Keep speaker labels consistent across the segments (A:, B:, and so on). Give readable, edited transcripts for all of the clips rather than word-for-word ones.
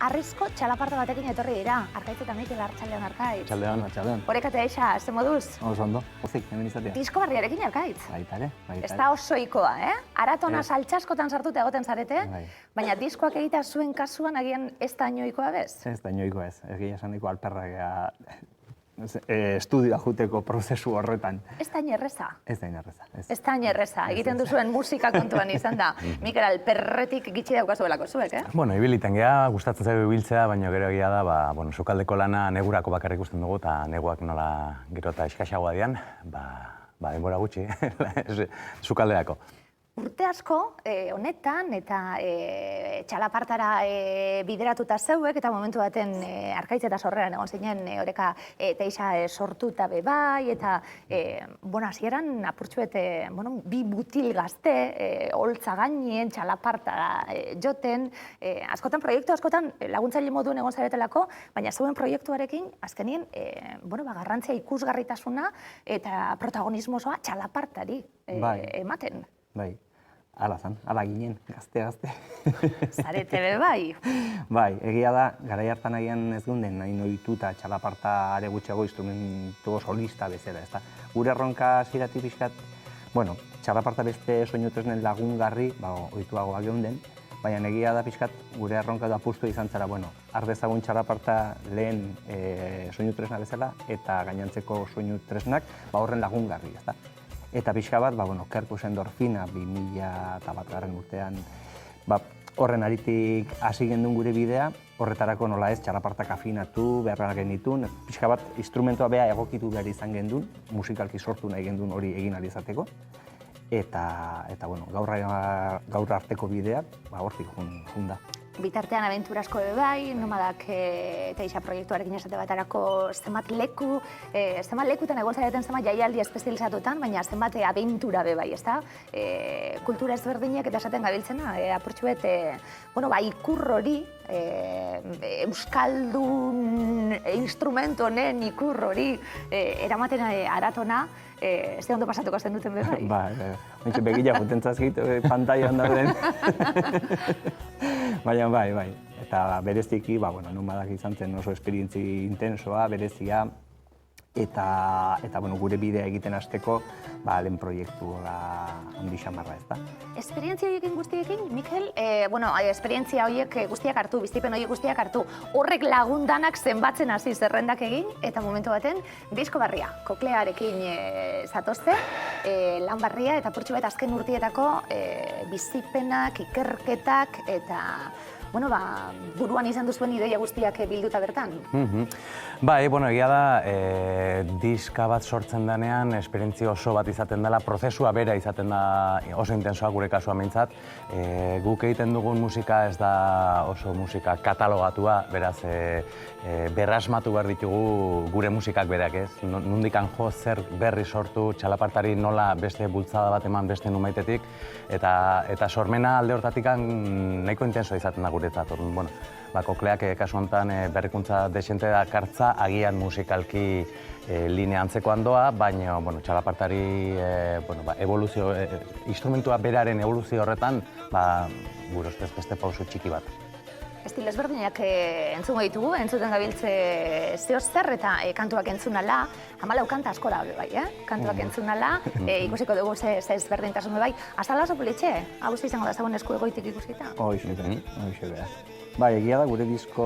A: Arrizko txalaparta batekin etorri dira. Arkaitz eta Mikel, arratsaldeon Arkaitz.
B: Arratsaldeon.
A: Horek eta eixa, ze moduz?
B: Oso ondo, pozik, hemen izatea.
A: Disko berriarekin Arkaitz.
B: Baita ere.
A: Ez da oso ikoa, Aratona saltxaskotan sartuta egoten zarete, baina diskoak egita zuen kasuan agian ez da inoikoa bez?
B: Ez da inoikoa ez, egia esaniko alperrak estudioa juteko prozesu horretan.
A: Ez da inerreza.
B: Ez da inerreza.
A: Ez da inerreza, egiten duzuen musika kontuan izan da. Mikel, alperretik gitxi daukazuelako zuek,
C: Bueno, ibiliten geha, gustatzen zaigu ibiltzea, baina gero egia da, sukaldeko lana negurako bakarrik ikusten dugu, eta neguak nola gero eta eskaxagoa dian, denbora gutxi, sukalderako.
A: Urte asko honetan eta txalapartara bideratuta zeuek eta momentu baten Arkaitz eta Sorreran egon zinen oreka teixa sortuta bebai eta hasieran apurtxuet bi butil gazte holtza gainien txalapartara joten askotan proiektu askotan laguntzaile moduen egon zaretelako, baina zeuen proiektuarekin azkenien garrantzia ikusgarritasuna eta protagonismo osoa txalapartari ematen.
B: Bai, ala zan, ala ginen, gazte.
A: Zarete be bai?
B: Bai, egia da, garai hartan agian ez gunden, nahi ohituta txalaparta are gutxiago instrumentu solista bezala, ezta. Gure erronka ziratik pixkat, txalaparta beste soinu tresnen lagungarri, ohituagoak geunden, baina egia da pixkat gure erronka da apustu izan zara, har dezagun txalaparta lehen soinu tresna bezala eta gainantzeko soinu tresnak horren lagungarri, ezta. Eta pixka bat, Kerkus Endorfina 2001 urtean, horren aritik hasi gendun gure bidea, horretarako nola ez txalapartak afinatu, beharra genitun, pixka bat instrumentua beha egokitu behar izan gendun, musikalki sortu nahi gendun hori egin ahal izateko. Eta gaur arteko bideak, hortik jun da.
A: Bitartean abentura asko bai, nomadak teixa proiektuarekin esate batarako zenbat lekutan egon zareten zenbat jaialdi espezializatutan, baina zenbat abentura bai, ezta? Kultura ezberdinak eta esaten gabiltzena, apurtxuet, ikur hori, euskaldun instrumentu honen ikur hori eramaten aratona, ez da ondo pasatuko zen duten bai?
B: Ba, begila juten zazkit, pantailan dauden. Baina bai. Eta bereziki, nomadak izan zen oso esperientzi intensoa, berezia, eta gure bidea egiten hasteko, lehen proiektua handi xamarra, ez da.
A: Esperientzia horiekin guztiekin, Mikel, esperientzia horiek guztiak hartu, biztipen horiek guztiak hartu, horrek lagundanak zenbatzen hasi zerrendak egin, eta momentu baten, disko barria, koklearekin zatozte, lan barria, eta purtsu bat azken urtietako bizipenak, ikerketak, eta buruan izan duzuen ideia guztiak bilduta bertan.
C: Bai, egia da, diska bat sortzen denean, esperientzia oso bat izaten dela, prozesua bera izaten da oso intensoa gure kasua meintzat. Guk egiten dugun musika ez da oso musika katalogatua, beraz, berrasmatu behar ditugu gure musikak berak ez. Nondikan jo zer berri sortu, txalapartari nola beste bultzada bat eman beste numaitetik, eta sormena alde hortatik nahiko intensoa izaten da guretzat. Kokleak kasu honetan berrikuntza desente dakartza, agian musikalki linea antzekoan doa, baina txalapartari evoluzio, instrumentua beraren evoluzio horretan, gure ustez beste pauso txiki bat.
A: Estilo ezberdinak entzungo ditugu, entzuten gabiltze zeo zer eta kantuak entzunala, 14 kanta asko da bai, kantuak entzunala, ikusiko dugu ze ezberdintasun bai. Azala oso politxe, hau izango da zagoen esku egoitik ikusita?
B: Hoxe beha. Bai, egia da gure disko,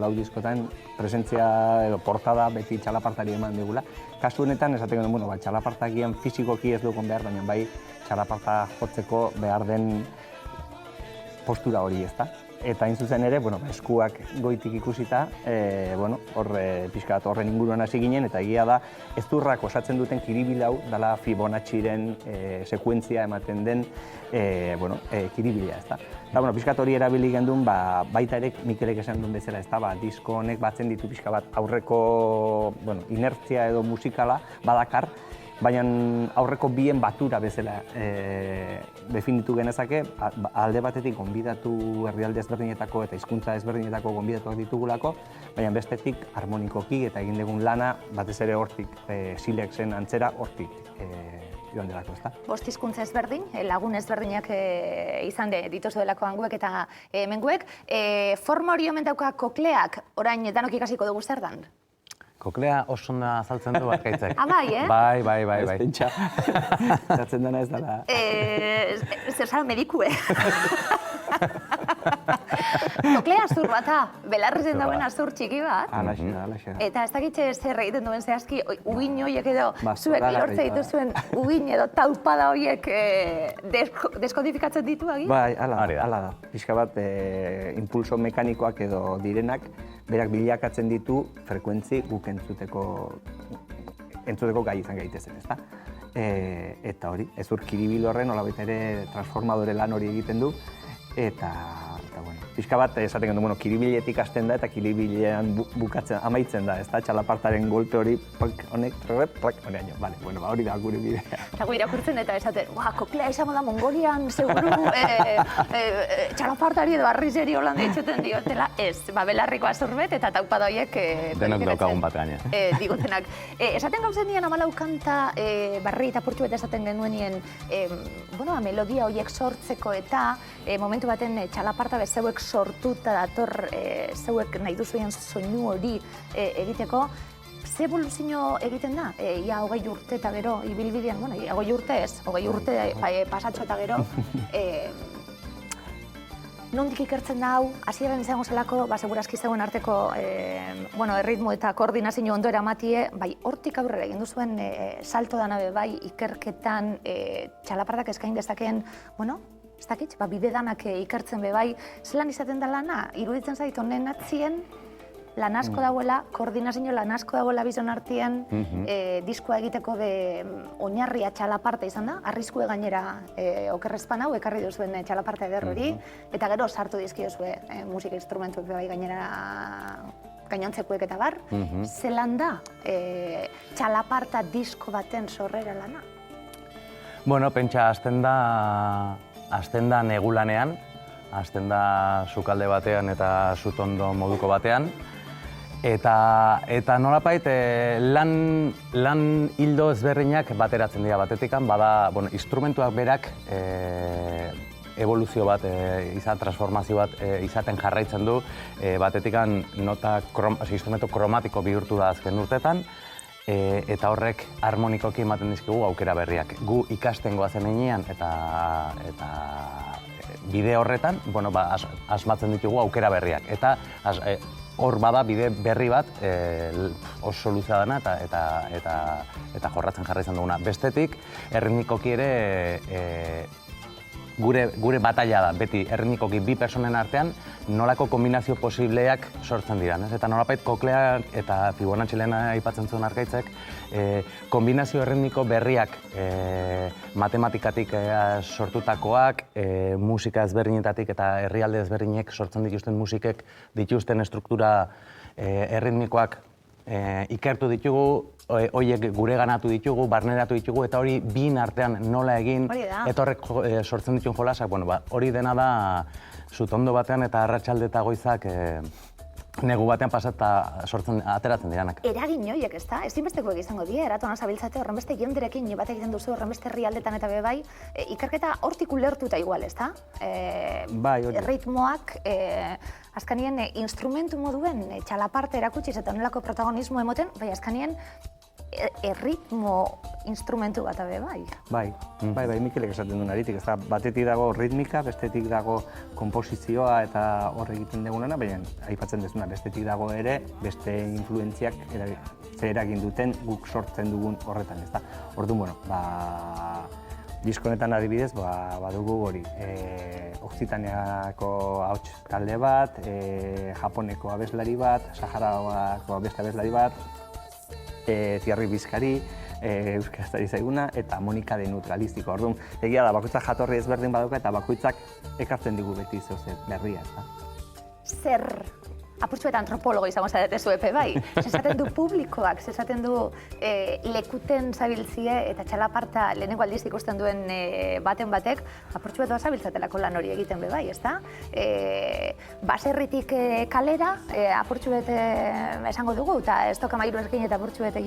B: lau diskotan, presentzia edo portada beti txalapartari eman digula. Kasu honetan, esateko den, txalapartakian fizikoki ez dugun behar, baina bai txalaparta jotzeko behar den postura hori ez da. Eta hain zuzen ere, eskuak goitik ikusita, pixka bat horren inguruan hasi ginen, eta egia da, ezturrak osatzen duten kiribilau, dela Fibonacciren sekuentzia ematen den kiribila, ez da. Eta, pixka hori erabili gendun, baita ere, Mikelek esan duen bezala, ez da, disko honek batzen ditu pixka bat aurreko inertzia edo musikala badakar, baina aurreko bien batura bezala definitu genezake, alde batetik gonbidatu herrialde ezberdinetako eta hizkuntza ezberdinetako gonbidatuak ditugulako, baina bestetik harmonikoki eta egin dugun lana batez ere hortik, Silexen antzera hortik joan delako, ezta?
A: 5 hizkuntza ezberdin, lagun ezberdinak izan dituzuelako hanguek eta menguek. Forma hori omen dauka kokleak, orain danok ikasiko dugu zer dan?
C: Koklea oso ondo azaltzen du Arkaitzek.
A: Bai, eh?
C: Bai.
B: Ez pentsa, zatzen dena ez dela.
A: Zer zara medikue. Koklea azur bata, belarrezen dauen azur txiki bat.
B: Alaxe.
A: Eta ez dakitxe zer egiten duen zehazki, uin horiek edo, zuek
B: Bastora
A: lortze
B: garrita.
A: dituzuen uin edo taupada horiek deskodifikatzen ditu agi?
B: Bai,
C: Hori da.
B: hala da. Pixka bat, impulso mekanikoak edo direnak, berak bilakatzen ditu frekuentzi guk entzuteko gai izan gaitezen, ezta? Eta hori, ezur kiribil horren, nolabait ere transformadore lan hori egiten du, eta bueno, pixka bat esaten gendu, bueno, kiribiletik hasten da eta kiribilean bukatzen, amaitzen da, ezta? Txalapartaren golpe hori, honek, honeaino, bale, bueno, hori da gure bidea.
A: Eta gu irakurtzen eta esaten, koklea izango da Mongolian, seguru, txalapartari edo arrizeri holan ditxuten diotela, ez, belarriko azurbet eta taupada horiek
C: Denok daukagun bat gaina.
A: Digutenak. Esaten gauzen nien 14 kanta barri eta purtsu eta esaten genuenien, melodia horiek sortzeko eta momentu baten txalaparta zeuek sortuta dator zeuek nahi duzuen soinu hori egiteko. Ze evoluzio egiten da? Ia 20 urte eta gero, ibilbidean, 20 urte ez, 20 urte pasatxo eta gero, nondik ikertzen da hau, hasieran izango zelako, segurazki zegoen arteko erritmo eta koordinazio ondo eramatie, bai, hortik aurrera egin duzuen salto dana bai, ikerketan txalapartak eskain dezakeen, ez dakit, bide danak ikertzen bai, zelan izaten da lana, iruditzen zait honen atzien, lan asko dagoela, koordinazio lan asko dagoela bizon artien, diskoa egiteko oinarria txalaparta izan da, arriskue gainera okerrezpan hau, ekarri duzuen txalaparta eder hori, eta gero sartu dizkiozue musika instrumentuek bai gainera gainontzekuek eta bar, zelan da txalaparta disko baten sorrera lana?
C: Bueno, pentsa, hasten da negulanean, hasten da sukalde batean eta sutondo moduko batean, eta nolapait lan hildo ezberdinak bateratzen dira batetikan, bada, instrumentuak berak evoluzio bat, transformazio bat izaten jarraitzen du, batetikan instrumento kromatiko bihurtu da azken urtetan, eta horrek harmonikoki ematen dizkigu aukera berriak. Gu ikasten goazen heinean eta bide horretan, asmatzen ditugu aukera berriak. Eta hor bada bide berri bat oso luzea dena eta jorratzen jarraitzen duguna. Bestetik, erritmikoki ere gure batalla da, beti erritmikoki bi personen artean nolako kombinazio posibleak sortzen dira. Eta nolapait kokleak eta Fibonacci lehena aipatzen zuen Arkaitzek, kombinazio erritmiko berriak matematikatik sortutakoak, musika ezberdinetatik eta herrialde ezberdinek sortzen dituzten musikek dituzten estruktura erritmikoak ikertu ditugu, horiek gure ganatu ditugu, barneratu ditugu, eta hori bien artean nola egin, eta horrek sortzen dituen jolasak, hori dena da sutondo batean eta arratsalde eta goizak negu batean pasata sortzen ateratzen diranak.
A: Eragin horiek, ez da? Ezinbesteko izango dira, eratuan zabiltzate horrenbeste jenderekin bat egiten duzu horrenbeste herrialdetan eta bai, ikerketa hortik ulertuta igual, ez da?
B: Bai, hori.
A: Ritmoak, azkanien instrumentu moduen txalaparte erakutsiz eta honelako protagonismo emoten, bai, azkanien erritmo instrumentu bat bai.
B: Bai, Mikelek esaten duen aritik, ez da, batetik dago ritmika, bestetik dago komposizioa eta hor egiten dugunana, baina aipatzen dezuna, bestetik dago ere, beste influentziak zer eragin duten guk sortzen dugun horretan, ez da. Orduan, disko honetan adibidez, badugu hori, Okzitaniako ahots talde bat, Japoneko abeslari bat, Saharako beste abeslari bat, Thierry Bizkari, euskarazari zaiguna, eta Monika de Neutralistiko. Orduan, egia da, bakoitzak jatorri ezberdin badauka eta bakoitzak ekartzen digu beti zeozer berria, ez da.
A: Zer apurtxu eta antropologo izango zarete zuepe, bai. Zesaten du publikoak, zesaten du lekuten zabiltzie eta txalaparta lehenengo aldiz ikusten duen baten batek, apurtxu eta zabiltzatelako lan hori egiten be bai, ezta? Baserritik kalera, apurtxu bete esango dugu, eta ez toka mairu erkin eta apurtxu bete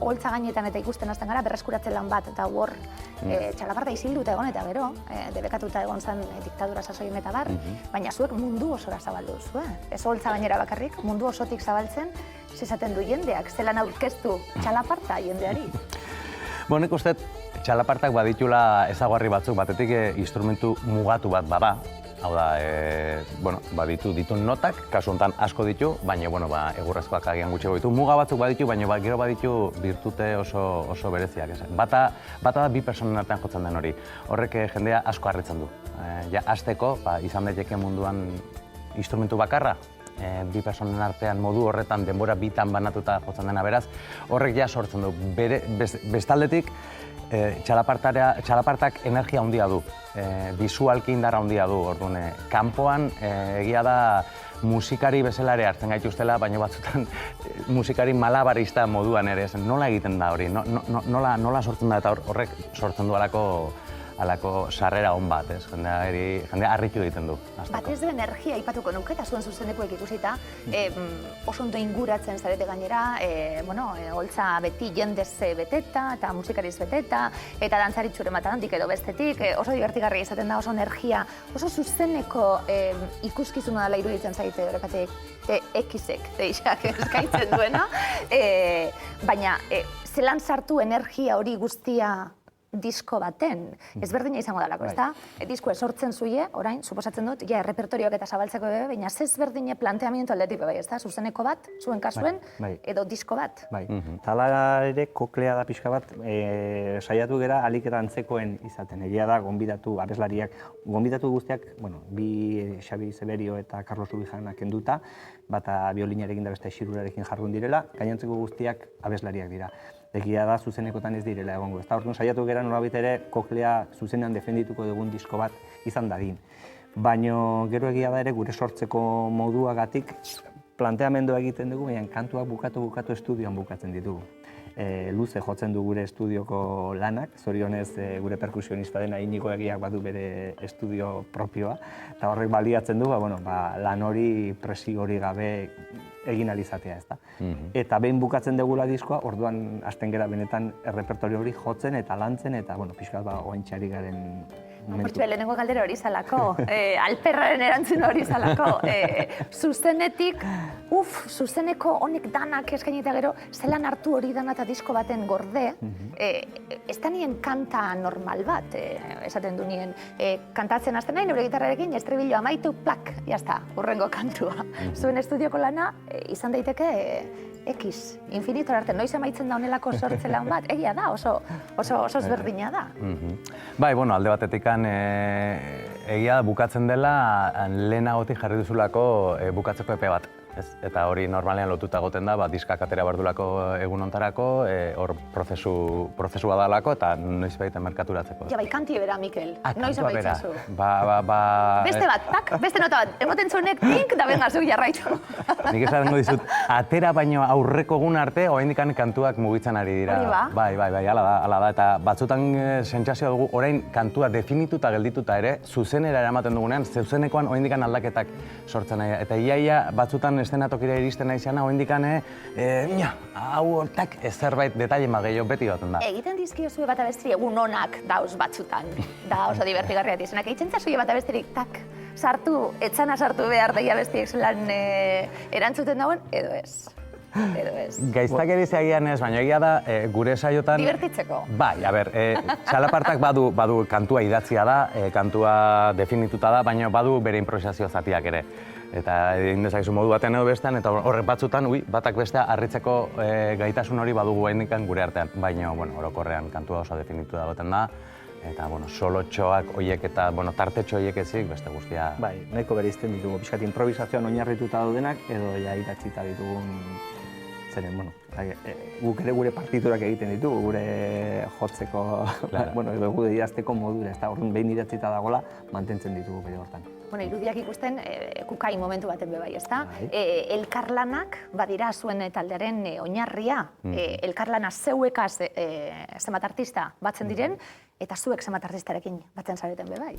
A: holtza gainetan eta ikusten hasten gara, berreskuratzen lan bat, eta hor txalaparta izilduta egon eta gero, debekatuta egon zen diktadura sasoien eta bar, baina zuek mundu osora zabaldu zuen. Ez holtza gainera bakarrik, mundu osotik zabaltzen, zezaten du jendeak, zelan aurkeztu txalaparta jendeari.
C: Nik uste, txalapartak baditula ezaguarri batzuk, batetik instrumentu mugatu bat bada. Hau da, ditu notak, kasu honetan asko ditu, baina egurrezkoak agian gutxego ditu. Muga batzuk baditu, baina gero baditu virtute oso bereziak. Bata da bi personen artean jotzen den hori. Horrek jendea asko harritzen du. Hasteko, izan daiteke munduan instrumentu bakarra, bi personen artean modu horretan denbora bitan banatuta jotzen dena beraz, horrek ja sortzen du. Bestaldetik, txalapartak energia handia du, bisualki indar handia du, orduan, kanpoan egia da musikari bezala ere hartzen gaituztela, baina batzutan musikari malabarista moduan ere, nola egiten da hori, nola sortzen da eta horrek sortzen du alako sarrera hon bat, jendea harritu egiten du.
A: Batez du energia ipatuko nuke, eta zuen zuzenekuek ikusita, oso ondo inguratzen zarete gainera, holtza beti jendez beteta, eta musikariz beteta, eta dantzaritxure matantik edo bestetik, oso divertigarria izaten da, oso energia, oso zuzeneko ikuskizuna dela iruditzen zaite, horrekatik, X-ek, deixak eskaintzen duena, baina zelan sartu energia hori guztia disko baten, ezberdina izango dalako, ezta? Diskoa sortzen zuie, orain, suposatzen dut, errepertorioak eta zabaltzeko bebe, baina ezberdine planteamiento aldetik bai, ezta? Zuzeneko bat, zuen kasuen, edo disko bat.
B: Bai, tala ere koklea da pixka bat, saiatu gera alik eta antzekoen izaten. Egia da, gonbidatu, abeslariak, gonbidatu guztiak, bi Xabi Zeberio eta Carlos Ubijanak kenduta, bata biolinarekin da beste xirurarekin jardun direla, gainontzeko guztiak abeslariak dira. Egia da, zuzenekotan ez direla egongo. Ez da, orduan saiatu gera nolabait ere koklea zuzenean defendituko dugun disko bat izan dadin. Baina gero egia da ere gure sortzeko moduagatik planteamendua egiten dugu, baina kantuak bukatu estudioan bukatzen ditugu. Luze jotzen du gure estudioko lanak, zorionez gure perkusionista dena Inigo Egiak badu bere estudio propioa, eta horrek baliatzen du, lan hori presio hori gabe egin alizatea, ez da. Eta behin bukatzen dugula diskoa, orduan hasten gera benetan errepertorio hori jotzen eta lantzen, eta pixka bat oaintxari garen momentu.
A: Lehenengo galdera hori zalako, alperraren erantzun hori zalako. Zuzenetik, zuzeneko honek danak eskainita gero, zelan hartu hori dana eta disko baten gorde, ez da nien kanta normal bat, esaten du nien, kantatzen hasten nahi, neure gitarrarekin, estribillo amaitu, plak, jazta, hurrengo kantua. Zuen estudioko lana, izan daiteke X, infinitor arte, noiz amaitzen da honelako sortzelan bat, egia da, oso ezberdina da.
C: Bai, alde batetik egia da bukatzen dela lehenagotik jarri duzulako bukatzeko epe bat. Eta hori normalean lotuta goten da, diskak atera bardulako egun ontarako, hor prozesu badalako eta noiz baita merkaturatzeko.
A: Ja, bai, kanti bera, Mikel, noiz amaitzazu.
C: Beste
A: bat, tak, beste nota bat, emoten zuenek, tink, da bengazu jarraitu.
C: Nik esango dizut, atera baino aurreko egun arte, oraindik kantuak mugitzen ari dira.
A: Hori ba?
C: Bai, hala da, eta batzutan sentsazioa dugu, orain kantua definituta geldituta ere, zuzenera eramaten dugunean, zuzenekoan oraindik aldaketak sortzen nahi. Eta iaia batzutan estenatokira iristen nahi zeana, oraindik hau hortak zerbait detaile gehiago beti baten da.
A: Egiten dizkiozue bat abestri egun onak dauz batzutan, da oso divertigarria dizenak. Egiten zazuie bat abestirik, tak, sartu, etzana sartu behar daia bestiek zelan erantzuten dauen, edo ez.
C: Gaiztakeri zeagian ez, baina egia da, gure saiotan...
A: Divertitzeko.
C: Bai, txalapartak badu kantua idatzia da, kantua definituta da, baina badu bere improvisazio zatiak ere. Eta egin dezakezu modu batean edo bestean, eta horrek batzutan, batak bestea harritzeko gaitasun hori badugu haindikan gure artean. Baina, orokorrean kantua oso definitu dagoetan da, eta solotxoak horiek eta tartetxo horiek ezik, beste guztia...
B: Bai, nahiko bereizten ditugu, pixkat improvisazioan oinarrituta daudenak, edo ja idatzita ditugun zeren, bueno, guk ere gure partiturak egiten ditugu, gure jotzeko, edo gure idazteko modura, ez da, orduan behin idatzita dagoela, mantentzen ditugu bere hortan.
A: Bueno, irudiak ikusten kukai momentu baten bebai, ez da? Elkarlanak, badira zuen taldearen oinarria, elkarlana zeuekaz zenbat artista batzen diren, eta zuek zenbat artistarekin batzen zareten bebai.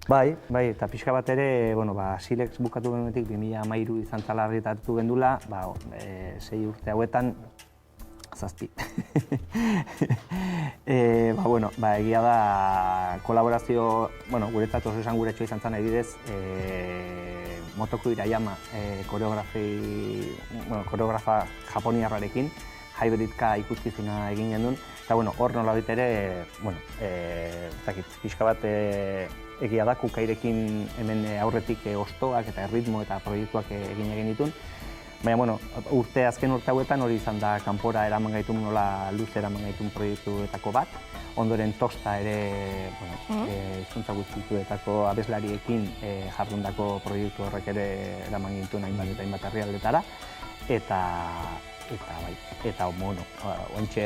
B: Bai, eta pixka bat ere, Silex bukatu genuetik 2013 izan zala argitatu gendula, 6 urte hauetan, 7. Egia da, kolaborazio, guretzat oso esan guretxo izan zen adibidez, Motoko Hirayama koreografa japoniarrarekin, hybridka ikuskizuna egin gendun, eta hor nolabait ere, pixka bat egia da, kukairekin hemen aurretik ostoak eta erritmo eta proiektuak egin ditun. Baina, azken urte hauetan hori izan da kanpora eraman gaitun, nola luz eraman gaitun proiektuetako bat. Ondoren Tosta ere, hizkuntza guztituetako abeslariekin jardundako proiektu horrek ere eraman gintuen hainbat eta hainbat herrialdetara. Eta, ointxe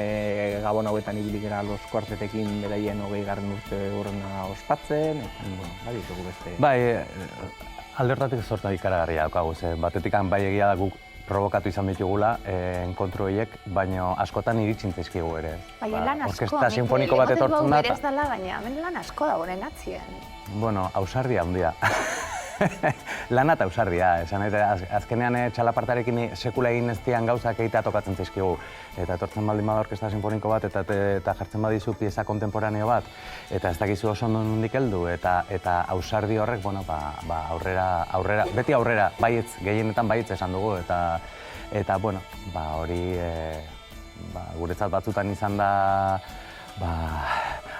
B: gabon hauetan ibili gara Los Kuartetekin beraien 20. urte horrena ospatzen, eta, ditugu beste.
C: Alde hortatik zorta ikaragarria daukagu, batetik bai egia da guk provokatu izan ditugula enkontru horiek, baina askotan iritsin zaizkigu ere.
A: Lan asko,
C: orkestra sinfoniko bat etortzen da.
A: Berez dela, baina hemen lan asko dagoen atzien.
C: Ausardia handia. Lana eta ausardia, azkenean txalapartarekin sekula egin ez dian gauzak egitea tokatzen zaizkigu. Eta etortzen baldin bada orkestra sinfoniko bat eta jartzen badizu pieza kontemporaneo bat, eta ez dakizu oso nondik heldu, eta ausardi horrek, beti aurrera, baietz, gehienetan baietz esan dugu, eta hori guretzat batzutan izan da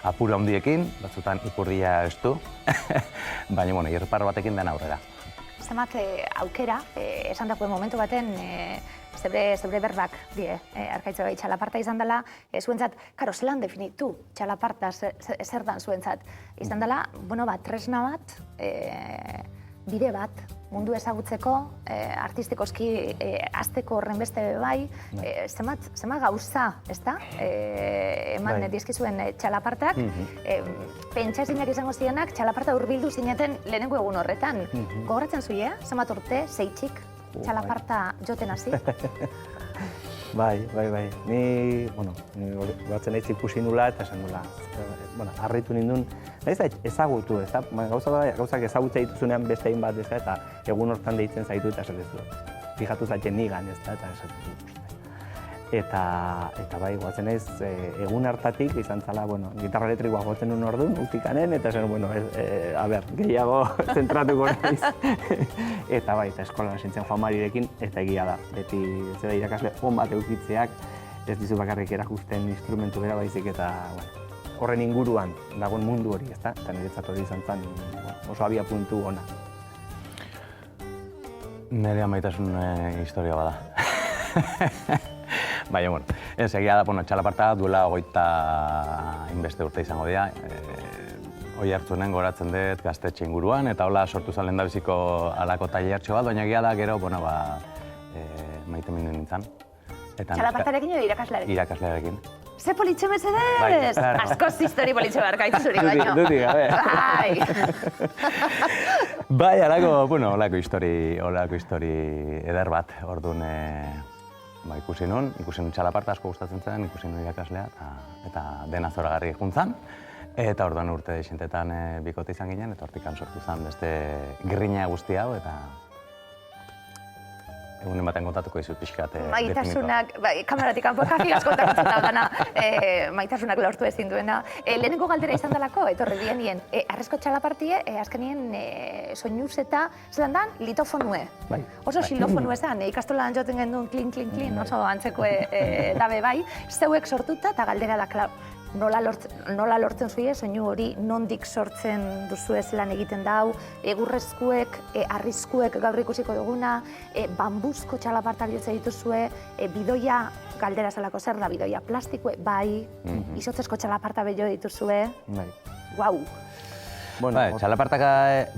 C: apura handiekin, batzutan ipurdia estu, baina irpar batekin den aurrera.
A: Zenbat aukera, esan dakuen momentu baten, zebre berbak die, Arkaitz bai txalaparta izan dela, zuentzat, zelan definitu txalaparta zer dan zuentzat, izan dela, tresna bat, bide bat, mundu ezagutzeko, artistikoski azteko horren beste bai, zenbat gauza, ez da? Eman dizkizuen txalapartak, pentsaezinak izango zirenak, txalaparta hurbildu zineten lehenengo egun horretan. Gogoratzen zuia, zenbat urte, 6 txalaparta joten hasi?
B: Bai. Ni batzen naiz ikusi nula eta esan nula, harritu nindun, nahiz ezagutu, ez da? Gauzak ezagutza dituzunean beste egin bat, ez da? Eta egun hortan deitzen zaitu eta esatezu. Fijatu zaiten nigan, ez da? Eta esatezu. Eta bai, guatzen naiz, egun hartatik izan zala, gitarra elektrikoa gotzen nuen orduan, utikanen, eta esan, gehiago zentratuko naiz. Eta bai, eta eskolan sintzen Juan Marirekin, eta egia da. Beti, zera irakasle on bat eukitzeak, ez dizu bakarrik erakusten instrumentu bera baizik, eta horren inguruan dagoen mundu hori, ezta? Eta niretzat hori izan zen oso abia puntu ona.
C: Nire amaitasun historia bada. Baina, egia da, txalaparta duela 20 inbeste urte izango dira. Hoi hartzunen goratzen dut gaztetxe inguruan, eta hola sortu zen lehendabiziko alako tailertxo bat, baina egia da gero, maite minen nintzen.
A: Txalapartarekin edo irakaslearekin?
C: Irakaslearekin.
A: Ze politxe mesedez! Askoz histori politxe barkaitu zuri baino.
B: Dutik, gabe.
C: Bai, holako histori eder bat, orduan ikusi nun txalaparta asko gustatzen zen, ikusi nun irakaslea, eta dena zoragarri juntzan. Eta orduan urte xentetan bikote izan ginen, eta hortikan sortu zen beste grina guzti hau, eta egunen baten kontatuko dizut pixkat definikoa.
A: Maitasunak, kameratik kanpo kafi asko kontatzen da dana, maitasunak lortu ezin duena. Lehenengo galdera izan dalako, etorri dienien, arrezko txalapartie, azkenien soinuz eta zelan dan, litofonue. Oso xilofonue zen, ikastolan joten gendun klin, oso antzeko dabe bai, zeuek sortuta eta galdera da, nola lortzen zuie, soinu hori nondik sortzen duzue zelan egiten dau, egurrezkuek, arriskuek gaur ikusiko duguna, bambuzko txalapartak jotzen dituzue, bidoia galdera zelako zer da, bidoia plastikue, bai, izotzesko txalaparta bello dituzue. Guau!
C: Txalapartaka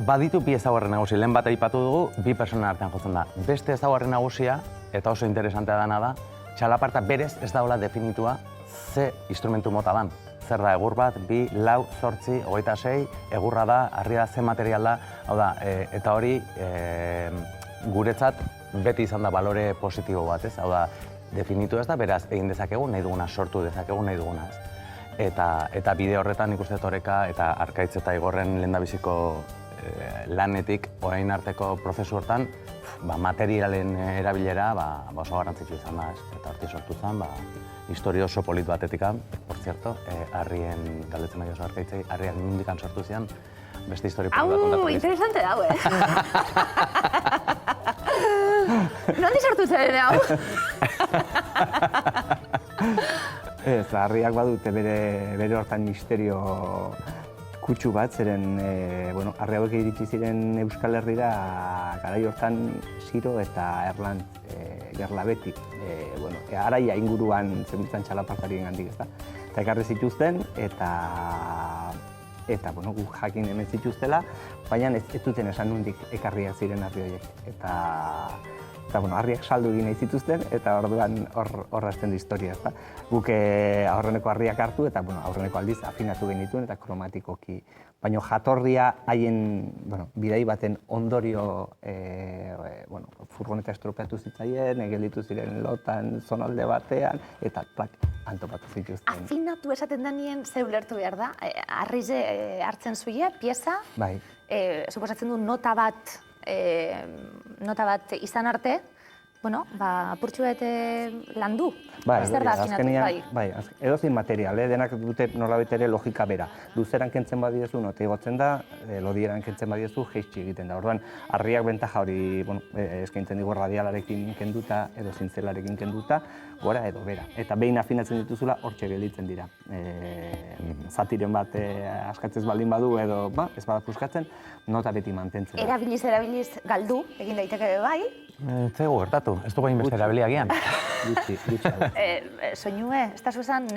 C: baditu bi ezaugarri nagusi, lehen bat aipatu dugu, bi persona artean jotzen da. Beste ezaugarri nagusia, eta oso interesantea dana da, txalaparta berez ez daula definitua ze instrumentu mota dan. Zer da, egur bat, 2, 4, 8, 26, egurra da, harria da, ze material da, hau da, eta hori guretzat beti izan da balore positibo bat, ez? Hau da, definitu ez da, beraz, egin dezakegu, nahi duguna, sortu dezakegu, nahi duguna, ez? Eta bide horretan ikuste Oreka eta Arkaitz eta Igorren lehendabiziko lanetik orain arteko prozesu hortan, materialen erabilera oso garrantzitsu izan da, eta hortik sortu zen, historia oso polit batetikan, por cierto, harrien, galdetzen nahi oso Arkaitzei, harriak nondikan sortu zian, beste historia polit bat kontatu.
A: Interesante dago, Nondi sortu zen, hau?
B: Ez, harriak badute bere hortan misterio kutsu bat, zeren harri hauek iritsi ziren Euskal Herrira garai hortan Siro eta Erlan gerlabetik. Araia inguruan zebiltzan txalapartarien gandik, ez da. Eta ekarri zituzten, eta guk jakin hemen zituztela, baina ez duten esan nondik ekarriak ziren harri horiek. Eta harriak saldu egin nahi zituzten, eta orduan hor hasten du historia, ez da. Guk aurreneko harriak hartu, eta aurreneko aldiz afinatu genituen, eta kromatikoki. Baina jatorria haien bidai baten ondorio furgoneta estropeatu zitzaien, gelditu ziren lotan, zonalde batean, eta antopatu zituzten.
A: Afinatu esaten denien ze ulertu behar da? Harrize hartzen zuia, pieza?
B: Bai.
A: Suposatzen du nota bat izan arte, apurtxu landu.
B: Bai, edozein material, denak dute nolabait ere logika bera. Luzeran kentzen badiezu, nota igotzen da, lodieran kentzen badiezu, jeitsi egiten da. Orduan, harriak bentaja hori eskaintzen digu radialarekin kenduta, edo zintzelarekin kenduta, gora edo bera. Eta behin afinatzen dituzula, hortxe gelditzen dira. Zatiren bat askatzez baldin badu, edo ez bada puskatzen, nota beti mantentzen.
A: Erabiliz galdu, egin daiteke bai.
C: Zego gertatu, ez dugu hainbeste erabiliagian.
B: Gutxi.
A: Soinue, ez da zuzan,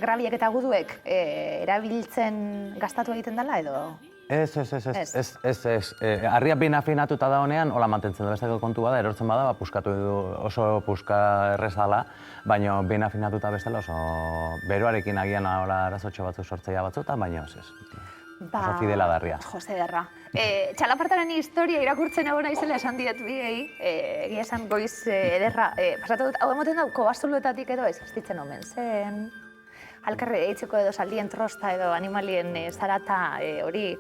A: grabiek eta guduek erabiltzen gastatu egiten dela, edo?
C: Ez. Harria behin afinatuta da honean, hola mantentzen da, besteko kontu bada, erortzen bada, puskatu oso puska errezala, baina behin afinatuta bestela oso beroarekin agian arazotxo batzuk sortzeia batzuta, baina ez. Oso fidela da harria.
A: Jose derra. Txalapartaren historia irakurtzen egon naizela esan diet biei, egia esan goiz ederra. Pasatu dut, hau emoten dau, kobazuluetatik edo ez ditzen omen zen. Alkarre eitzeko edo saldien trosta edo animalien zarata hori,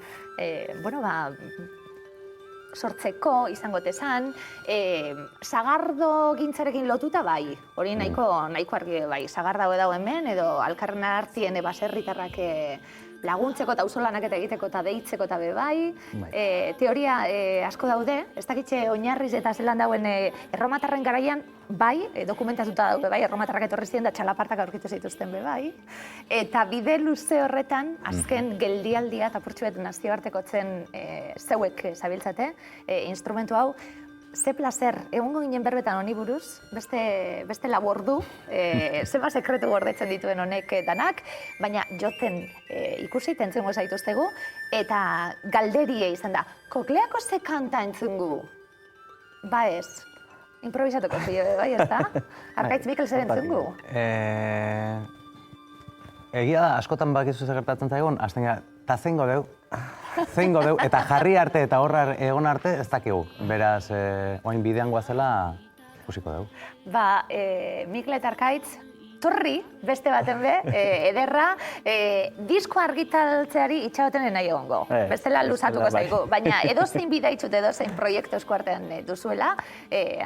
A: sortzeko izango tezan. Sagardo gintzarekin lotuta bai, hori nahiko argi bai. Sagarda dago hemen edo alkarren artien baserritarrak laguntzeko eta auzolanak eta egiteko eta deitzeko eta bai. Teoria asko daude, ez dakitxe oinarriz eta zelan dauen erromatarren garaian bai, dokumentatuta daude bai, erromatarrak etorri ziren da txalapartak aurkitu zituzten bai. Eta bide luze horretan, azken geldialdia eta purtsuet nazioartekotzen zeuek zabiltzate, instrumentu hau, ze placer, egongo ginen berbetan honi buruz, beste labordu, zema sekretu gordetzen dituen honek danak, baina joten ikusi entzengo zaituztegu, eta galderie izan da, kokleako ze kanta entzungu? Ba ez, improvisatuko zio, bai ez da? Arkaitz Mikel zer entzungu?
C: Egia da, askotan bakizu zer gertatzen zaigun, azten gara, eta zengo deu, eta jarri arte eta horra egon arte ez dakigu. Beraz, oain bidean guazela, ikusiko dugu.
A: Mikel eta Arkaitz, torri, beste baten be, ederra, disko argitaltzeari itxagoten nahi egongo. Bestela luzatuko zaigu. Baina edozein bidaitzut, edozein proiektu eskuartean duzuela,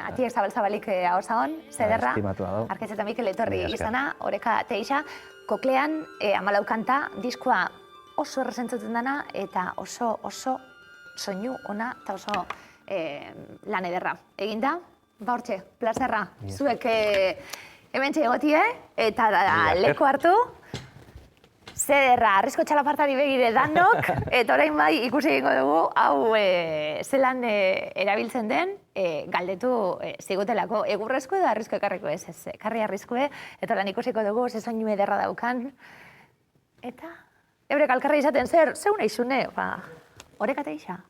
A: atiek zabaltzabalik hau zagon, zederra, Arkaitz eta Mikel etorri izana, Oreka Teixa, koklean 14 kanta, diskoa oso errezentzuten dana eta oso soinu ona eta oso lan ederra. Eginda, hortxe, plazerra, zuek hementxe egotie eta leku hartu. Zederra, Arrizko Txalapartari begire danok, eta orain bai ikusi egingo dugu, hau zelan erabiltzen den, galdetu zigutelako egurrezko edo arrizko ekarriko ez, ekarri arrizkoe, eta lan ikusiko dugu, ze soinu ederra daukan, eta Eurek alkarra izaten zer, zeu nahi zune, oreka teixa.